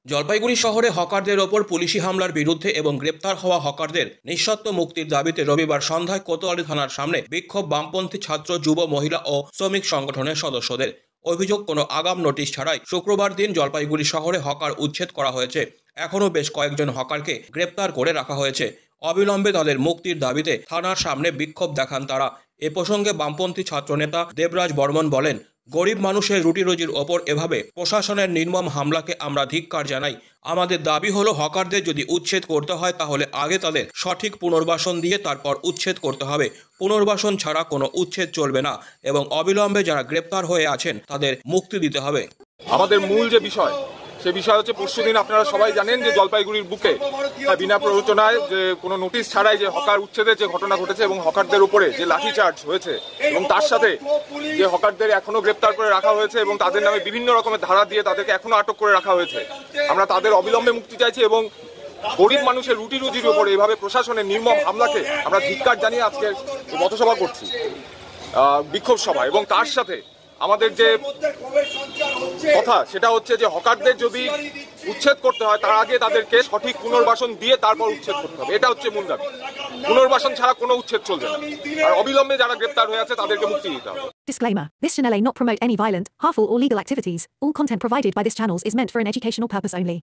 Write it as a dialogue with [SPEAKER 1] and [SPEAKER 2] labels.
[SPEAKER 1] জলপাইগুড়ি শহরে হকারদের ওপর পুলিশি হামলার বিরুদ্ধে এবং গ্রেপ্তার হওয়া হকারদের নিঃশর্ত মুক্তির দাবিতে রবিবার সন্ধ্যায় কোতোয়ালি থানার সামনে বিক্ষোভ বামপন্থী ছাত্র, যুব, মহিলা ও শ্রমিক সংগঠনের সদস্যদের। অভিযোগ, কোনো আগাম নোটিশ ছাড়াই শুক্রবার দিন জলপাইগুড়ি শহরে হকার উচ্ছেদ করা হয়েছে। এখনও বেশ কয়েকজন হকারকে গ্রেপ্তার করে রাখা হয়েছে। অবিলম্বে তাদের মুক্তির দাবিতে থানার সামনে বিক্ষোভ দেখান তারা। এ প্রসঙ্গে বামপন্থী ছাত্রনেতা দেবরাজ বর্মন বলেন, গরিব মানুষের রুটি রুজির ওপর এভাবে প্রশাসনের নির্মম হামলাকে আমরা ধিক্কার জানাই। আমাদের দাবি হলো, হকারদের যদি উচ্ছেদ করতে হয় তাহলে আগে তাদের সঠিক পুনর্বাসন দিয়ে তারপর উচ্ছেদ করতে হবে। পুনর্বাসন ছাড়া কোনো উচ্ছেদ চলবে না এবং অবিলম্বে যারা গ্রেপ্তার হয়ে আছেন তাদের মুক্তি দিতে হবে।
[SPEAKER 2] আমাদের মূল যে বিষয়, সে বিষয় হচ্ছে পরশুদিন আপনারা সবাই জানেন যে জলপাইগুড়ির বুকে বিনা প্ররোচনায় যে কোনো নোটিশ ছাড়াই যে হকার উচ্ছেদের যে ঘটনা ঘটেছে এবং হকারদের উপরে যে লাঠিচার্জ হয়েছে এবং তার সাথে যে হকারদের এখনো গ্রেপ্তার করে রাখা হয়েছে এবং তাদের নামে বিভিন্ন রকমের ধারা দিয়ে তাদেরকে এখনো আটক করে রাখা হয়েছে। আমরা তাদের অবিলম্বে মুক্তি চাইছি এবং গরিব মানুষের রুটি রুজির উপরে এভাবে প্রশাসনের নির্মম হামলাকে আমরা ধিক্কার জানিয়ে আজকে পথসভা করছি, বিক্ষোভ সভা। এবং তার সাথে আমাদের যে কথা সেটা হচ্ছে যে হকারদের যদি উচ্ছেদ করতে হয় তার আগে তাদেরকে সঠিক পুনর্বাসন দিয়ে তারপর উচ্ছেদ করতে হবে। এটা হচ্ছে মূল দাবি। পুনর্বাসন ছাড়া কোনো উচ্ছেদ চলবে না, আর অবিলম্বে যারা গ্রেপ্তার হয়ে আছে তাদেরকে মুক্তি দিতে হবে।
[SPEAKER 3] Disclaimer. This channel may not promote any violent, harmful or legal activities. All content provided by this channel is meant for an educational purpose only.